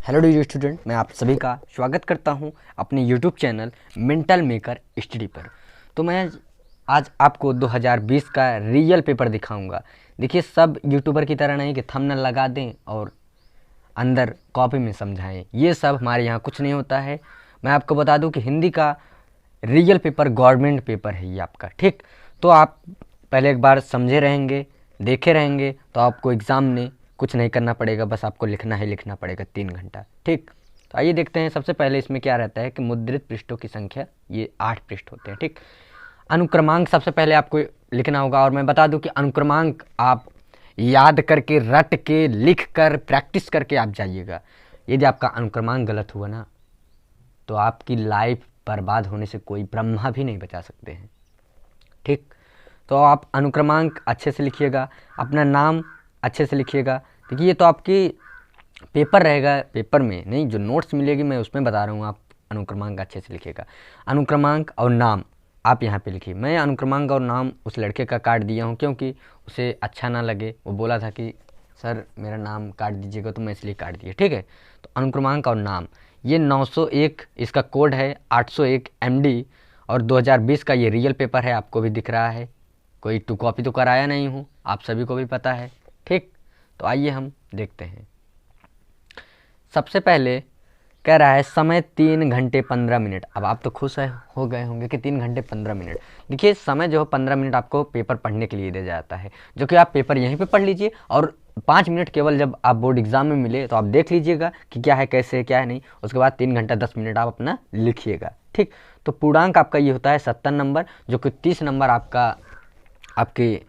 Hello dear student, मैं आप सभी का स्वागत करता हूं अपने YouTube channel mental maker study पर। तो मैं आज आपको 2020 का रियल पेपर दिखाऊंगा। देखिए, सब यूट्यूबर की तरह नहीं कि थंबनेल लगा दें और अंदर कॉपी में समझाएं। ये सब हमारे यहाँ कुछ नहीं होता है। मैं आपको बता दूं कि हिंदी का रियल पेपर गवर्नमेंट पेपर है ये आपका, ठीक। तो आप पहले एक बार समझे रहेंगे, देखे रहेंगे, तो आपको एग्ज़ाम में कुछ नहीं करना पड़ेगा, बस आपको लिखना ही लिखना पड़ेगा 3 घंटा, ठीक। तो आइए देखते हैं। सबसे पहले इसमें क्या रहता है कि मुद्रित पृष्ठों की संख्या, ये 8 पृष्ठ होते हैं, ठीक। अनुक्रमांक सबसे पहले आपको लिखना होगा, और मैं बता दूं कि अनुक्रमांक आप याद करके, रट के, लिख कर, प्रैक्टिस करके आप जाइएगा। यदि आपका अनुक्रमांक गलत हुआ ना, तो आपकी लाइफ बर्बाद होने से कोई ब्रह्मा भी नहीं बचा सकते हैं, ठीक। तो आप अनुक्रमांक अच्छे से लिखिएगा, अपना नाम अच्छे से लिखिएगा। देखिए, ये तो आपकी पेपर रहेगा, पेपर में नहीं, जो नोट्स मिलेगी मैं उसमें बता रहा हूँ। आप अनुक्रमांक अच्छे से लिखिएगा। अनुक्रमांक और नाम आप यहाँ पे लिखिए। मैं अनुक्रमांक और नाम उस लड़के का काट दिया हूँ क्योंकि उसे अच्छा ना लगे। वो बोला था कि सर मेरा नाम काट दीजिएगा, तो मैं इसलिए काट दिया, ठीक है। तो अनुक्रमांक और नाम, ये 901 इसका कोड है, 801 MD, और 2020 का ये रियल पेपर है। आपको भी दिख रहा है, कोई टू कॉपी तो कराया नहीं हूँ, आप सभी को भी पता है, ठीक। तो आइए हम देखते हैं। सबसे पहले कह रहा है समय 3 घंटे 15 मिनट। अब आप तो खुश हो गए होंगे कि 3 घंटे 15 मिनट। देखिए, समय जो है 15 मिनट आपको पेपर पढ़ने के लिए दिया जाता है, जो कि आप पेपर यहीं पे पढ़ लीजिए, और 5 मिनट केवल जब आप बोर्ड एग्जाम में मिले तो आप देख लीजिएगा कि क्या है, कैसे है, क्या है नहीं। उसके बाद 3 घंटा 10 मिनट आप अपना लिखिएगा, ठीक। तो पूर्णांक आपका ये होता है 70 नंबर, जो कि 30 नंबर आपका आपके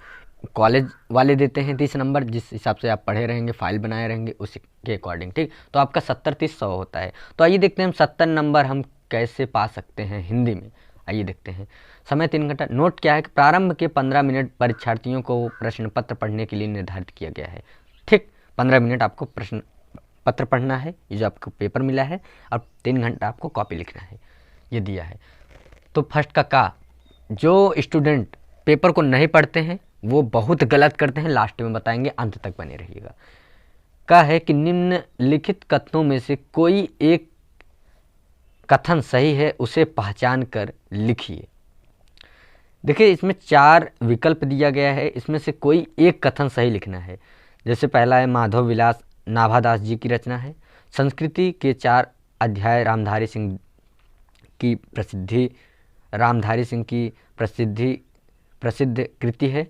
कॉलेज वाले देते हैं। 30 नंबर जिस हिसाब से आप पढ़े रहेंगे, फाइल बनाए रहेंगे, उसी के अकॉर्डिंग, ठीक। तो आपका 70 30 100 होता है। तो आइए देखते हैं हम 70 नंबर हम कैसे पा सकते हैं हिंदी में। आइए देखते हैं। समय 3 घंटा। नोट क्या है कि प्रारंभ के 15 मिनट परीक्षार्थियों को प्रश्न पत्र पढ़ने के लिए निर्धारित किया गया है, ठीक। 15 मिनट आपको प्रश्न पत्र पढ़ना है, ये जो आपको पेपर मिला है, और 3 घंटा आपको कॉपी लिखना है, ये दिया है। तो फर्स्ट का जो स्टूडेंट पेपर को नहीं पढ़ते हैं वो बहुत गलत करते हैं, लास्ट में बताएंगे, अंत तक बने रहिएगा। का है कि निम्नलिखित कथनों में से कोई एक कथन सही है, उसे पहचान कर लिखिए। देखिए, इसमें 4 विकल्प दिया गया है, इसमें से कोई एक कथन सही लिखना है। जैसे पहला है माधव विलास नाभादास जी की रचना है। संस्कृति के 4 अध्याय रामधारी सिंह की प्रसिद्धि, रामधारी सिंह की प्रसिद्ध कृति है।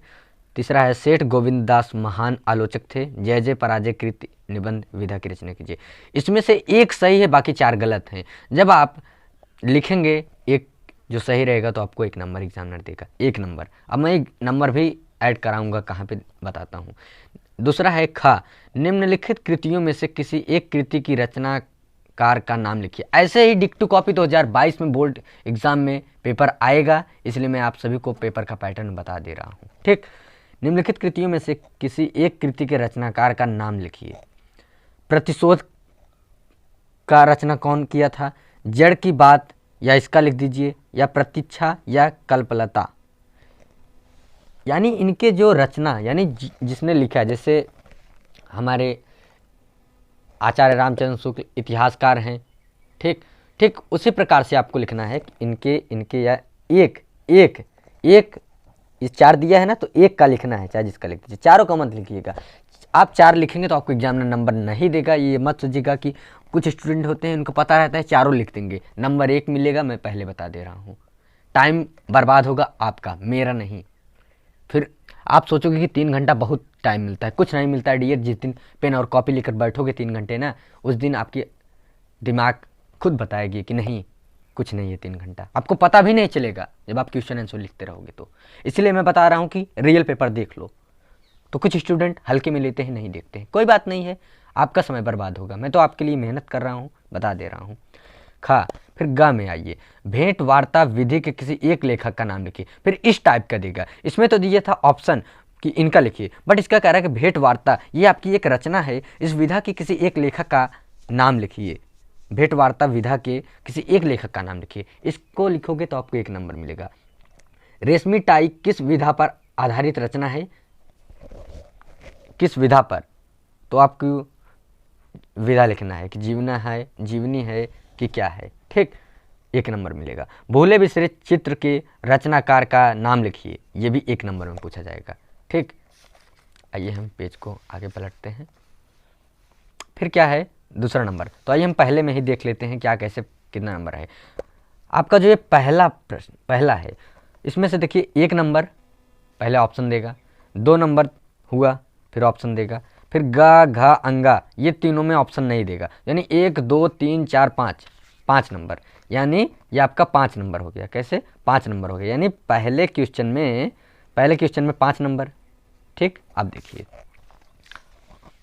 तीसरा है सेठ गोविंद दास महान आलोचक थे, जय जय पराजय कृति निबंध विधा की रचना कीजिए। इसमें से एक सही है, बाकी 4 गलत हैं। जब आप लिखेंगे एक जो सही रहेगा तो आपको 1 नंबर एग्जामिनर देगा, 1 नंबर। अब मैं 1 नंबर भी ऐड कराऊंगा, कहाँ पे बताता हूँ। दूसरा है खा, निम्नलिखित कृतियों में से किसी एक कृति की रचनाकार का नाम लिखिए। ऐसे ही डिक्टू कॉपी 2022 में बोर्ड एग्जाम में पेपर आएगा, इसलिए मैं आप सभी को पेपर का पैटर्न बता दे रहा हूँ, ठीक। निम्नलिखित कृतियों में से किसी एक कृति के रचनाकार का नाम लिखिए। प्रतिशोध का रचना कौन किया था? जड़ की बात, या इसका लिख दीजिए, या प्रतीक्षा, या कल्पलता। यानी इनके जो रचना, यानी जिसने लिखा है, जैसे हमारे आचार्य रामचंद्र शुक्ल इतिहासकार हैं, ठीक ठीक उसी प्रकार से आपको लिखना है कि इनके या एक एक एक ये 4 दिया है ना, तो एक का लिखना है, चाहे जिसका लिख दीजिए, चारों का मत लिखिएगा। आप 4 लिखेंगे तो आपको एग्जामिनर नंबर नहीं देगा। ये मत सोचिएगा कि कुछ स्टूडेंट होते हैं उनको पता रहता है चारों लिख देंगे, नंबर 1 मिलेगा। मैं पहले बता दे रहा हूँ, टाइम बर्बाद होगा आपका, मेरा नहीं। फिर आप सोचोगे कि 3 घंटा बहुत टाइम मिलता है, कुछ नहीं मिलता है डियर। जिस दिन पेन और कॉपी लेकर बैठोगे 3 घंटे ना, उस दिन आपकी दिमाग खुद बताएगी कि नहीं, कुछ नहीं है 3 घंटा। आपको पता भी नहीं चलेगा जब आप क्वेश्चन आंसर लिखते रहोगे। तो इसलिए मैं बता रहा हूँ कि रियल पेपर देख लो। तो कुछ स्टूडेंट हल्के में लेते हैं, नहीं देखते हैं, कोई बात नहीं है, आपका समय बर्बाद होगा। मैं तो आपके लिए मेहनत कर रहा हूँ, बता दे रहा हूँ। खा, फिर गा में आइए। भेंट वार्ता विधि के किसी एक लेखक का नाम लिखिए। फिर इस टाइप का देगा, इसमें तो दिया था ऑप्शन कि इनका लिखिए, बट इसका कह रहा है कि भेंट वार्ता ये आपकी एक रचना है, इस विधा की किसी एक लेखक का नाम लिखिए। भेंट वार्ता विधा के किसी एक लेखक का नाम लिखिए, इसको लिखोगे तो आपको 1 नंबर मिलेगा। रेशमी टाई किस विधा पर आधारित रचना है? किस विधा पर? तो आपको विधा लिखना है कि जीवना है, जीवनी है कि क्या है, ठीक, 1 नंबर मिलेगा। भूले बिसरे चित्र के रचनाकार का नाम लिखिए, ये भी 1 नंबर में पूछा जाएगा, ठीक। आइए हम पेज को आगे पलटते हैं। फिर क्या है दूसरा नंबर, तो आइए हम पहले में ही देख लेते हैं क्या कैसे कितना नंबर है आपका। जो ये पहला प्रश्न पहला है, इसमें से देखिए 1 नंबर पहले ऑप्शन देगा, 2 नंबर हुआ फिर ऑप्शन देगा, फिर गा घा अंगा ये तीनों में ऑप्शन नहीं देगा, यानी 1 2 3 4 5 नंबर, यानी ये आपका 5 नंबर हो गया। कैसे 5 नंबर हो गया, यानी पहले क्वेश्चन में 5 नंबर, ठीक। अब देखिए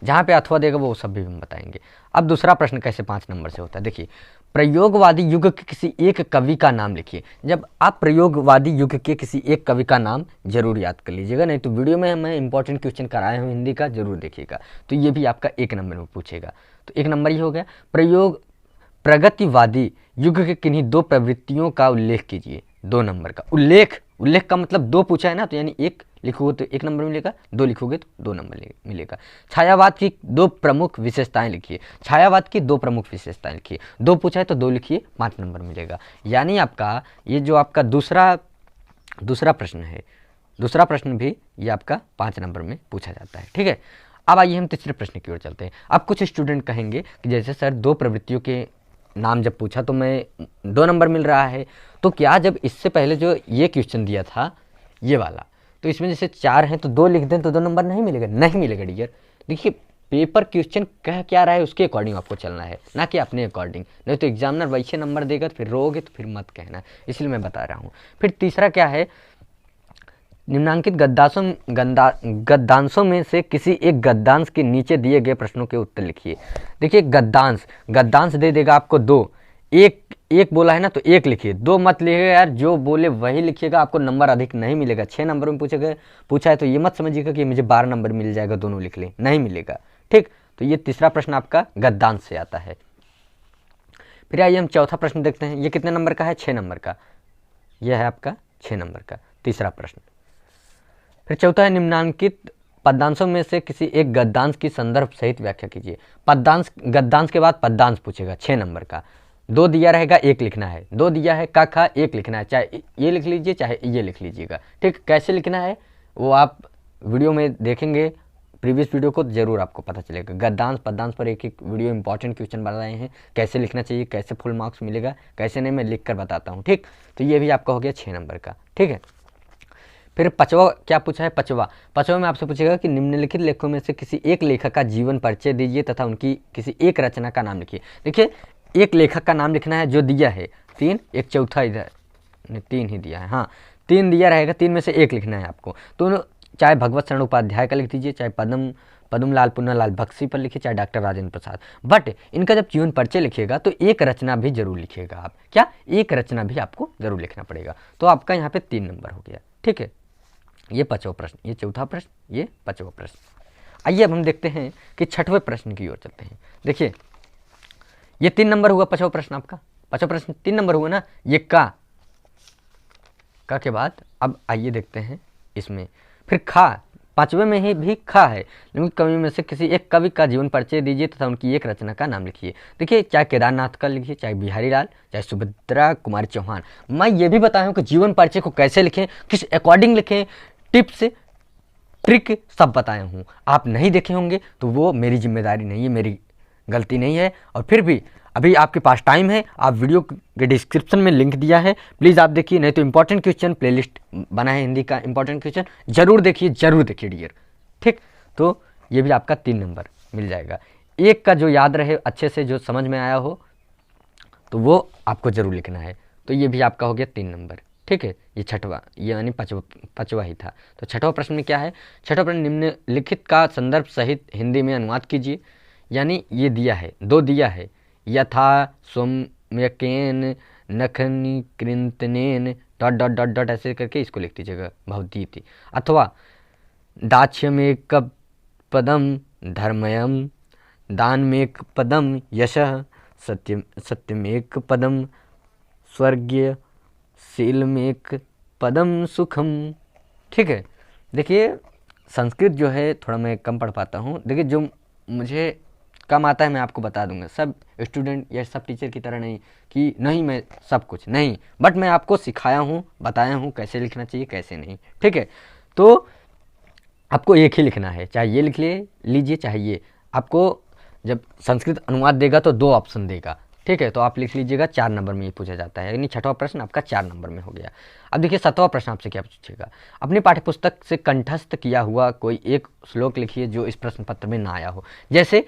जहाँ पे अथवा देगा वो सब भी हम बताएंगे। अब दूसरा प्रश्न कैसे 5 नंबर से होता है, देखिए प्रयोगवादी युग के किसी एक कवि का नाम लिखिए। जब आप प्रयोगवादी युग के किसी एक कवि का नाम जरूर याद कर लीजिएगा, नहीं तो वीडियो में मैं इंपॉर्टेंट क्वेश्चन कराया हूँ हिंदी का, जरूर देखिएगा। तो ये भी आपका 1 नंबर में पूछेगा, तो 1 नंबर ही हो गया। प्रगतिवादी युग के किन्हीं 2 प्रवृत्तियों का उल्लेख कीजिए, 2 नंबर का उल्लेख का मतलब 2 पूछा है ना, तो यानी 1 लिखोगे तो 1 नंबर मिलेगा, 2 लिखोगे तो 2 नंबर मिलेगा। छायावाद की 2 प्रमुख विशेषताएं लिखिए, छायावाद की 2 प्रमुख विशेषताएं लिखिए, 2 पूछा है तो 2 लिखिए, 5 नंबर मिलेगा। यानी आपका ये जो आपका दूसरा प्रश्न है, दूसरा प्रश्न भी ये आपका 5 नंबर में पूछा जाता है, ठीक है। अब आइए हम तीसरे प्रश्न की ओर चलते हैं। अब कुछ स्टूडेंट कहेंगे कि जैसे सर 2 प्रवृत्तियों के नाम जब पूछा तो मैं 2 नंबर मिल रहा है, तो क्या जब इससे पहले जो ये क्वेश्चन दिया था ये वाला, तो इसमें जैसे 4 हैं तो 2 लिख दें तो 2 नंबर नहीं मिलेगा? नहीं मिलेगा डियर। देखिए पेपर क्वेश्चन कह क्या रहा है उसके अकॉर्डिंग आपको चलना है, ना कि अपने अकॉर्डिंग, नहीं तो एग्जामिनर वैसे नंबर देगा तो फिर रोगे तो फिर मत कहना, इसलिए मैं बता रहा हूँ। फिर तीसरा क्या है, निम्नांकित गद्यांशों में से किसी एक गद्यांश के नीचे दिए गए प्रश्नों के उत्तर लिखिए। देखिए गद्यांश दे देगा आपको 2, एक बोला है ना तो 1 लिखिए, 2 मत लिखिएगा यार, जो बोले वही लिखिएगा, आपको नंबर अधिक नहीं मिलेगा। 6 नंबर में पूछा है तो ये मत समझिएगा कि मुझे 12 नंबर मिल जाएगा, दोनों लिख ले, नहीं मिलेगा, ठीक। तो ये तीसरा प्रश्न आपका गद्यांश से आता है। फिर आइए हम चौथा प्रश्न देखते हैं, ये कितने नंबर का है? 6 नंबर का, यह है आपका 6 नंबर का तीसरा प्रश्न। फिर चौथा है, निम्नांकित पद्यांशों में से किसी एक गद्यांश की संदर्भ सहित व्याख्या कीजिए। गद्यांश के बाद पद्यांश पूछेगा, 6 नंबर का, 2 दिया रहेगा, 1 लिखना है, 2 दिया है का खा 1 लिखना है, चाहे ये लिख लीजिए चाहे ये लिख लीजिएगा, ठीक। कैसे लिखना है वो आप वीडियो में देखेंगे, प्रीवियस वीडियो को जरूर आपको पता चलेगा। गद्यांश पद्यांश पर एक वीडियो इंपॉर्टेंट क्वेश्चन बनाए हैं, कैसे लिखना चाहिए, कैसे फुल मार्क्स मिलेगा, कैसे नहीं, मैं लिख कर बताता हूँ, ठीक। तो ये भी आपका हो गया 6 नंबर का, ठीक है। फिर 5वां क्या पूछा है? 5वां में आपसे पूछेगा कि निम्नलिखित लेखों में से किसी एक लेखक का जीवन परिचय दीजिए तथा उनकी किसी एक रचना का नाम लिखिए। देखिए एक लेखक का नाम लिखना है, जो दिया है 3, एक चौथा इधर 3 ही दिया है, हाँ 3 दिया रहेगा, 3 में से 1 लिखना है आपको। तो चाहे भगवत शरण उपाध्याय का लिख दीजिए, चाहे पद्मलाल पुन्नालाल बख्शी पर लिखिए, चाहे डॉक्टर राजेंद्र प्रसाद। बट इनका जब जीवन परिचय लिखिएगा तो एक रचना भी जरूर लिखिएगा आप, क्या एक रचना भी आपको जरूर लिखना पड़ेगा। तो आपका यहाँ पे 3 नंबर हो गया, ठीक है। ये 5वां प्रश्न, ये चौथा प्रश्न, ये 5वां प्रश्न। आइए अब हम देखते हैं कि 6वें प्रश्न की ओर चलते हैं। देखिए ये 3 नंबर हुआ 5वां प्रश्न आपका, 5वां प्रश्न 3 नंबर हुआ ना, ये का के बाद अब आइए देखते हैं इसमें। फिर खा 5वें में ही भी खा है, लेकिन कवि में से किसी एक कवि का जीवन परिचय दीजिए तथा उनकी एक रचना का नाम लिखिए। देखिए चाहे केदारनाथ का लिखिए, चाहे बिहारी लाल, चाहे सुभद्रा कुमारी चौहान। मैं ये भी बताया हूँ कि जीवन परिचय को कैसे लिखें, किस अकॉर्डिंग लिखें, टिप्स ट्रिक सब बताया हूँ। आप नहीं देखे होंगे तो वो मेरी जिम्मेदारी नहीं है, मेरी गलती नहीं है। और फिर भी अभी आपके पास टाइम है, आप वीडियो के डिस्क्रिप्शन में लिंक दिया है, प्लीज़ आप देखिए, नहीं तो इंपॉर्टेंट क्वेश्चन प्लेलिस्ट बना है हिंदी का, इंपॉर्टेंट क्वेश्चन जरूर देखिए डियर, ठीक। तो ये भी आपका 3 नंबर मिल जाएगा। एक का जो याद रहे अच्छे से, जो समझ में आया हो, तो वो आपको जरूर लिखना है। तो ये भी आपका हो गया 3 नंबर, ठीक है। ये 6वां, यानी 5वां ही था। तो 6वां प्रश्न में क्या है? 6वां प्रश्न, निम्नलिखित का संदर्भ सहित हिंदी में अनुवाद कीजिए। यानी ये दिया है, 2 दिया है, यथा सौम्यकेन नखनी कृंतनेन डॉट डॉट डॉट डॉट ऐसे करके इसको लिख दीजिएगा, भवदीति। अथवा दाक्ष्यमेक पदम धर्मयम, दानमेक पदम यशः, सत्यमेक पदम स्वर्गीय, शीलमेक पदम सुखम, ठीक है। देखिए संस्कृत जो है थोड़ा मैं कम पढ़ पाता हूँ, देखिए जो मुझे कम आता है मैं आपको बता दूंगा। सब स्टूडेंट या सब टीचर की तरह नहीं कि नहीं मैं सब कुछ नहीं, बट मैं आपको सिखाया हूँ, बताया हूँ कैसे लिखना चाहिए कैसे नहीं, ठीक है। तो आपको एक ही लिखना है, चाहे ये लिख लीजिए चाहे ये। आपको जब संस्कृत अनुवाद देगा तो 2 ऑप्शन देगा, ठीक है। तो आप लिख लीजिएगा 4 नंबर में ये पूछा जाता है, यानी 6वां प्रश्न आपका 4 नंबर में हो गया। अब देखिए 7वां प्रश्न आपसे क्या पूछेगा। अपनी पाठ्यपुस्तक से कंठस्थ किया हुआ कोई एक श्लोक लिखिए जो इस प्रश्न पत्र में ना आया हो। जैसे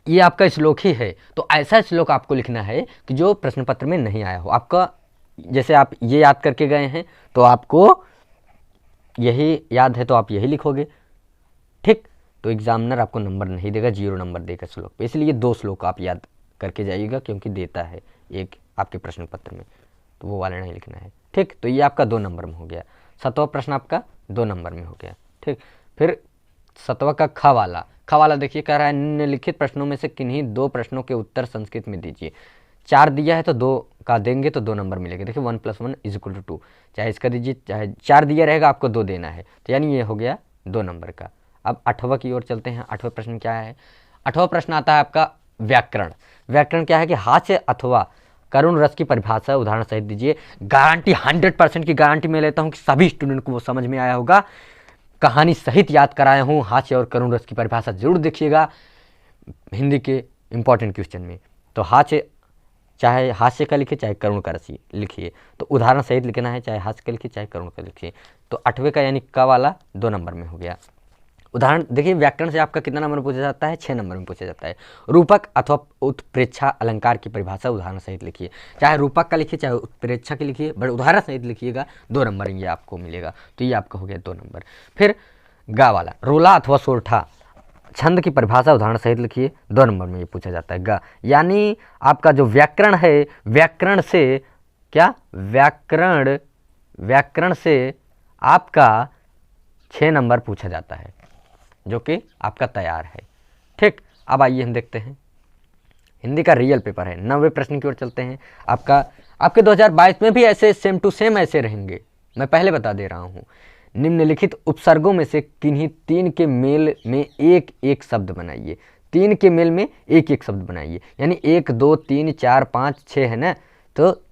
ये आपका श्लोक ही है तो ऐसा श्लोक आपको लिखना है कि जो प्रश्न पत्र में नहीं आया हो। आपका जैसे आप ये याद करके गए हैं तो आपको यही याद है तो आप यही लिखोगे, ठीक। तो एग्जामिनर आपको नंबर नहीं देगा, 0 नंबर देगा श्लोक पे, इसलिए 2 श्लोक आप याद करके जाइएगा क्योंकि देता है एक आपके प्रश्न पत्र में, तो वो वाला नहीं लिखना है, ठीक। तो ये आपका 2 नंबर में हो गया। 7वां प्रश्न आपका 2 नंबर में हो गया, ठीक। फिर 7वां का ख वाला देखिए कह रहा है निम्नलिखित प्रश्नों में से किन्हीं 2 प्रश्नों के उत्तर संस्कृत में दीजिए। 4 दिया है तो 2 का देंगे तो 2 नंबर मिलेगा। देखिए 1 + 1 = 2, चाहे इसका दीजिए चाहे 4 दिया रहेगा आपको 2 देना है, तो यानी ये हो गया 2 नंबर का। अब 8वां की ओर चलते हैं। 8वां प्रश्न क्या है। 8वां प्रश्न आता है आपका व्याकरण। व्याकरण क्या है कि हास्य अथवा करुण रस की परिभाषा उदाहरण सहित दीजिए। गारंटी 100% की गारंटी मैं लेता हूँ कि सभी स्टूडेंट को वो समझ में आया होगा, कहानी सहित याद कराया हूँ। हास्य और करुण रस की परिभाषा जरूर देखिएगा हिंदी के इंपॉर्टेंट क्वेश्चन में। तो चाहे हास्य का लिखिए चाहे करुण का रस लिखिए, तो उदाहरण सहित लिखना है, चाहे हास्य का लिखिए चाहे करुण का लिखिए। तो 8वें का यानी क वाला 2 नंबर में हो गया। उदाहरण देखिए व्याकरण से आपका कितना नंबर पूछा जाता है, 6 नंबर में पूछा जाता है। रूपक अथवा उत्प्रेक्षा अलंकार की परिभाषा उदाहरण सहित लिखिए। चाहे रूपक का लिखिए चाहे उत्प्रेक्षा की लिखिए, बट उदाहरण सहित लिखिएगा, 2 नंबर ये आपको मिलेगा। तो ये आपका हो गया 2 नंबर। फिर गा वाला रोला अथवा सोरठा छंद की परिभाषा उदाहरण सहित लिखिए, 2 नंबर में ये पूछा जाता है। गा यानी आपका जो व्याकरण है, व्याकरण से क्या व्याकरण से आपका 6 नंबर पूछा जाता है जो कि आपका तैयार है, ठीक। अब आइए हम देखते हैं हिंदी का रियल पेपर है। 9वें प्रश्न की ओर चलते हैं। आपके 2022 में भी ऐसे सेम टू सेम ऐसे रहेंगे, मैं पहले बता दे रहा हूँ। निम्नलिखित उपसर्गों में से किन्हीं 3 के मेल में एक एक शब्द बनाइए। 3 के मेल में एक एक शब्द बनाइए, यानी 1 2 3 4 5 6 है ना, तो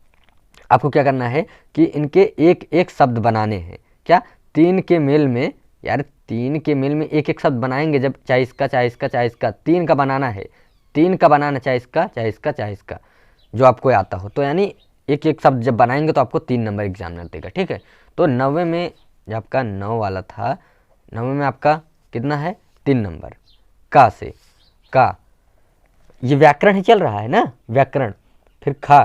आपको क्या करना है कि इनके एक एक शब्द बनाने हैं। क्या 3 के मेल में, यार 3 के मेल में एक एक शब्द बनाएंगे जब, चाहे इसका चाहे इसका चाहे इसका, 3 का बनाना है, 3 का बनाना, चाहे इसका चाहे इसका चाहे इसका, जो आपको आता हो। तो यानी एक एक शब्द जब बनाएंगे तो आपको 3 नंबर एग्जामिनर देगा, ठीक है। तो 9वें में जब आपका 9 वाला था, 9वें में आपका कितना है 3 नंबर का से का, ये व्याकरण ही चल रहा है ना, व्याकरण। फिर खा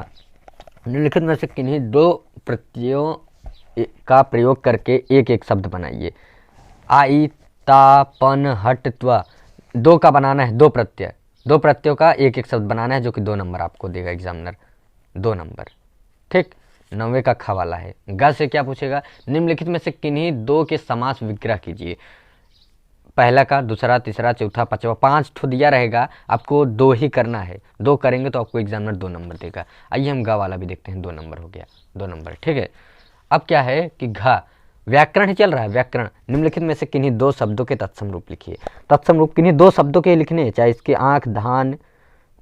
निम्नलिखित में से किन्हीं 2 प्रत्ययों का प्रयोग करके एक एक शब्द बनाइए। आई ता पन हट त्वा, 2 का बनाना है, 2 प्रत्ययों का एक एक शब्द बनाना है जो कि 2 नंबर आपको देगा एग्जामिनर, 2 नंबर, ठीक। 9वें का ख वाला है। ग से क्या पूछेगा, निम्नलिखित में से किन्हीं 2 के समास विग्रह कीजिए। पहला का, दूसरा, तीसरा, चौथा, 5वां, 5 ठो दिया रहेगा, आपको 2 ही करना है, 2 करेंगे तो आपको एग्जामिनर 2 नंबर देगा। आइए हम ग वाला भी देखते हैं, 2 नंबर हो गया, 2 नंबर, ठीक है। अब क्या है कि घ व्याकरण ही चल रहा है, व्याकरण। निम्नलिखित में से किन्हीं 2 शब्दों के तत्सम रूप लिखिए। तत्सम रूप किन्हीं 2 शब्दों के लिखने हैं, चाहे इसके आँख, धान,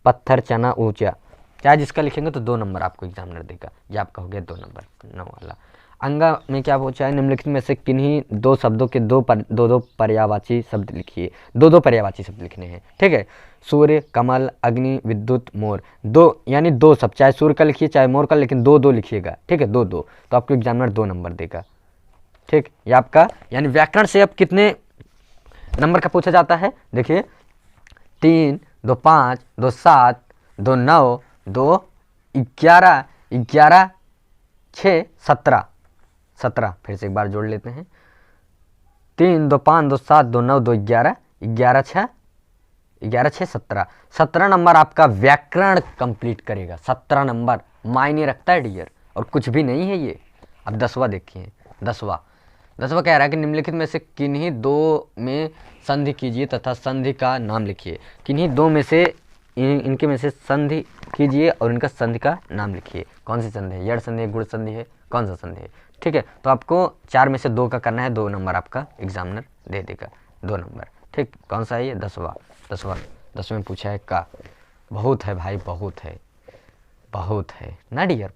पत्थर, चना, ऊंचा, चाहे जिसका लिखेंगे तो 2 नंबर आपको एग्जामिनर देगा। ये आपका हो गया 2 नंबर, 9 वाला। अंगा में क्या पूछा है, निम्नलिखित में से किन्हीं 2 शब्दों के 2 पर्यायवाची शब्द लिखिए। 2 पर्यायवाची शब्द लिखने हैं, ठीक है। सूर्य, कमल, अग्नि, विद्युत, मोर, 2 यानी 2 शब्द, चाहे सूर्य का लिखिए चाहे मोर का, लेकिन 2 लिखिएगा, ठीक है, 2 तो आपको एग्जामिनर 2 नंबर देगा, ठीक। ये आपका यानी व्याकरण से अब कितने नंबर का पूछा जाता है, देखिए 3 2 5 2 7 2 9 2 11 11 6 17, फिर से एक बार जोड़ लेते हैं। 3 2 5 2 7 2 9 2 11 11 6 17 नंबर आपका व्याकरण कंप्लीट करेगा। 17 नंबर मायने रखता है डियर, और कुछ भी नहीं है ये। अब 10वां देखिए, 10वां कह रहा है कि निम्नलिखित में से किन्हीं 2 में संधि कीजिए तथा संधि का नाम लिखिए। किन्हीं 2 में से इनके में से संधि कीजिए और इनका संधि का नाम लिखिए। कौन सी संधि है, यड़ संधि है, गुण संधि है, कौन सा संधि है, ठीक है। तो आपको 4 में से 2 का करना है, 2 नंबर आपका एग्जामिनर दे देगा, 2 नंबर, ठीक। कौन सा है ये, 10वां 10वें में पूछा है का। बहुत है भाई, बहुत है, बहुत है ना डियर,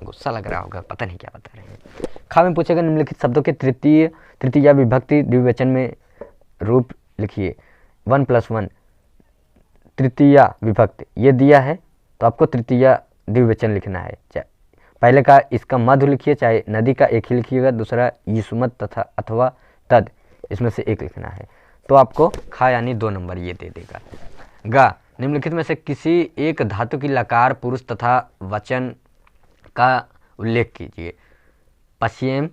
गुस्सा लग रहा होगा, पता नहीं क्या बता रहे हैं। खा में पूछेगा निम्नलिखित शब्दों के तृतीया विभक्ति द्विवचन में रूप लिखिए। 1+1 तृतीया विभक्ति ये दिया है, तो आपको तृतीया द्विवचन लिखना है। पहले का इसका मधु लिखिए, चाहे नदी का एक ही लिखिएगा, दूसरा यीशुमत तथा अथवा तद, इसमें से एक लिखना है। तो आपको खा यानी 2 नंबर ये दे देगा। गा निम्नलिखित में से किसी एक धातु की लकार पुरुष तथा वचन का उल्लेख कीजिए। पश्येम,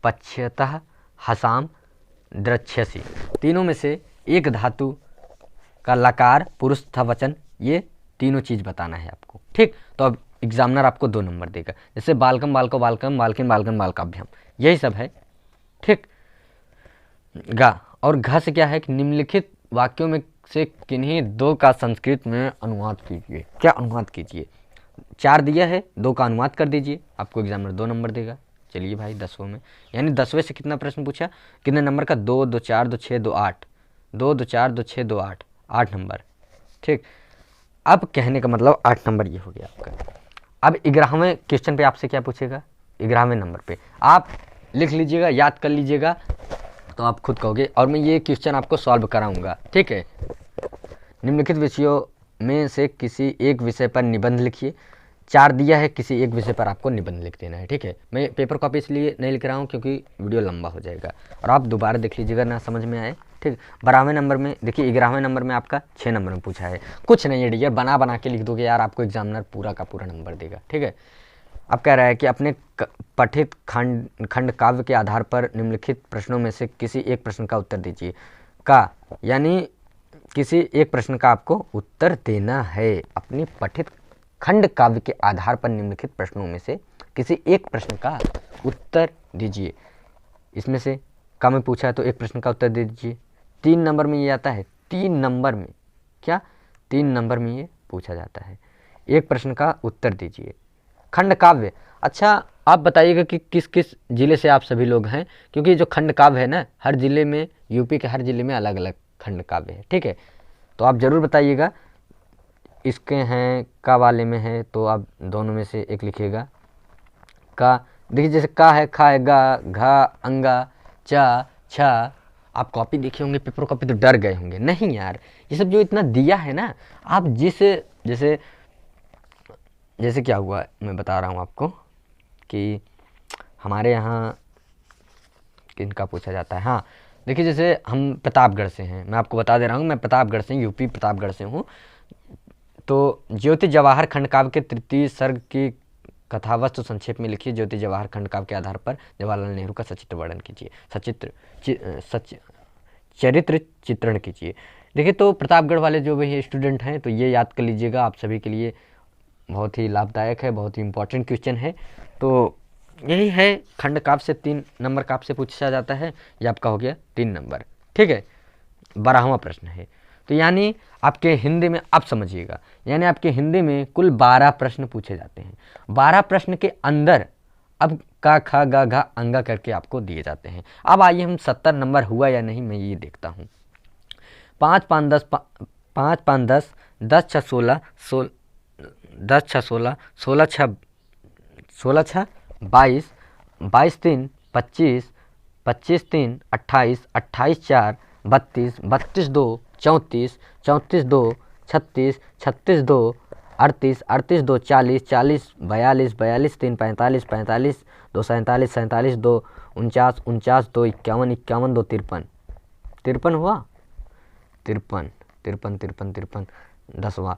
पश्यतः, हसाम, द्रक्ष्यसि। तीनों में से एक धातु का लकार पुरुष तथा वचन, ये तीनों चीज़ बताना है आपको। ठीक, तो अब एग्जामिनर आपको 2 नंबर देगा। जैसे बालकम, बालको, बालकम, बालकिन, बालकन, बालकाभ्याम, यही सब है। ठीक, गा और घ से क्या है कि निम्नलिखित वाक्यों में से किन्हीं 2 का संस्कृत में अनुवाद कीजिए। क्या अनुवाद कीजिए? 4 दिया है, 2 का अनुवाद कर दीजिए, आपको एग्जामिनर 2 नंबर देगा। चलिए भाई 10वें में, यानी 10वें से कितना प्रश्न पूछा, कितने नंबर का? 2, 2, 4, 2, 6, 2, 8, 2, 2, 4, 2, 6, 2, 8, 8 नंबर। ठीक, अब कहने का मतलब 8 नंबर ये हो गया आपका। अब 11वें क्वेश्चन पे आपसे क्या पूछेगा? 11वें नंबर पे आप लिख लीजिएगा, याद कर लीजिएगा, तो आप खुद कहोगे और मैं ये क्वेश्चन आपको सॉल्व कराऊंगा। ठीक है, निम्नलिखित विषयों में से किसी एक विषय पर निबंध लिखिए। 4 दिया है, किसी एक विषय पर आपको निबंध लिख देना है। ठीक है, मैं पेपर कॉपी इसलिए नहीं लिख रहा हूँ क्योंकि वीडियो लंबा हो जाएगा और आप दोबारा देख लीजिएगा ना समझ में आए। ठीक, 12वें नंबर में देखिए, 11वें नंबर में आपका 6 नंबर में पूछा है। कुछ नहीं है डियर, बना बना के लिख दोगे यार, आपको एग्जामिनर पूरा का पूरा नंबर देगा। ठीक है, अब कह रहा है कि अपने पठित खंड काव्य के आधार पर निम्नलिखित प्रश्नों में से किसी एक प्रश्न का उत्तर दीजिए। का यानी किसी एक प्रश्न का आपको उत्तर देना है। अपनी पठित खंड काव्य के आधार पर निम्नलिखित प्रश्नों में से किसी एक प्रश्न का उत्तर दीजिए। इसमें से का में पूछा है तो एक प्रश्न का उत्तर दे दीजिए। 3 नंबर में ये आता है, 3 नंबर में क्या, 3 नंबर में ये पूछा जाता है। एक प्रश्न का उत्तर दीजिए। खंड काव्य, अच्छा आप बताइएगा कि किस किस जिले से आप सभी लोग हैं, क्योंकि जो खंड काव्य है ना, हर जिले में, यूपी के हर जिले में अलग अलग खंड काव्य है। ठीक है, तो आप ज़रूर बताइएगा। इसके हैं का वाले में है तो आप दोनों में से एक लिखिएगा। का देखिए, जैसे का है, खा है, गा, घा, अंगा, चा, छा। आप कॉपी देखे होंगे, पेपर कॉपी, तो डर गए होंगे। नहीं यार, ये सब जो इतना दिया है ना, आप जैसे क्या हुआ, मैं बता रहा हूँ आपको कि हमारे यहाँ किनका पूछा जाता है। हाँ देखिए, जैसे हम प्रतापगढ़ से हैं, मैं आपको बता दे रहा हूँ, मैं प्रतापगढ़ से, यूपी प्रतापगढ़ से हूँ। तो ज्योति जवाहर खंड काव्य के 3य सर्ग की कथावस्तु संक्षेप में लिखिए। ज्योति जवाहर खंड काव्य के आधार पर जवाहरलाल नेहरू का सचित्र वर्णन कीजिए, चरित्र चित्रण कीजिए। देखिए, तो प्रतापगढ़ वाले जो भी स्टूडेंट हैं, तो ये याद कर लीजिएगा, आप सभी के लिए बहुत ही लाभदायक है, बहुत ही इंपॉर्टेंट क्वेश्चन है। तो यही है, खंड काव्य से 3 नंबर काव्य से पूछा जाता है। ये आपका हो गया 3 नंबर। ठीक है, 12वां प्रश्न है। तो यानी आपके हिंदी में, आप समझिएगा, यानी आपके हिंदी में कुल 12 प्रश्न पूछे जाते हैं। 12 प्रश्न के अंदर अब का, खा, गा, घा, अंगा करके आपको दिए जाते हैं। अब आइए हम 70 नंबर हुआ या नहीं, मैं ये देखता हूँ। 5, 5, 10, 5, 5, 10, 10, 6, 16, 10, 6, 16, 16, 6, 22, 22, 3, 25, 25, 3, 28, 28, 4, 32, 32, 2, 34, 34, 2, 36, 36, 2, 38, 38, 2, 40, 40, 42, 42, 3, 45, 45, 2, 47, 47, 2, 49, 49, 2, 51, 51, 2, 53, 53 हुआ, 53, 53, 53, 53, 10वां,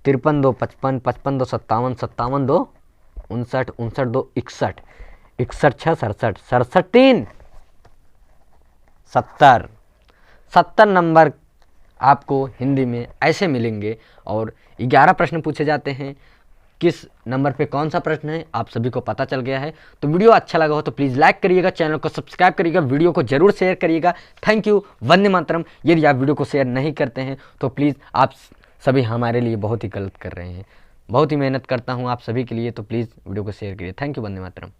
53, 2, 55, 55, 2, 57, 57, 2, 59, 59, 2, 61, 61, 6, 67, 67, 3, 70, 70 नंबर आपको हिंदी में ऐसे मिलेंगे। और 11 प्रश्न पूछे जाते हैं। किस नंबर पे कौन सा प्रश्न है आप सभी को पता चल गया है। तो वीडियो अच्छा लगा हो तो प्लीज़ लाइक करिएगा, चैनल को सब्सक्राइब करिएगा, वीडियो को जरूर शेयर करिएगा। Thank you, Vande Mataram. यदि आप वीडियो को शेयर नहीं करते हैं तो प्लीज़, आप सभी हमारे लिए बहुत ही गलत कर रहे हैं। बहुत ही मेहनत करता हूँ आप सभी के लिए, तो प्लीज़ वीडियो को शेयर करिए। Thank you, Vande Mataram.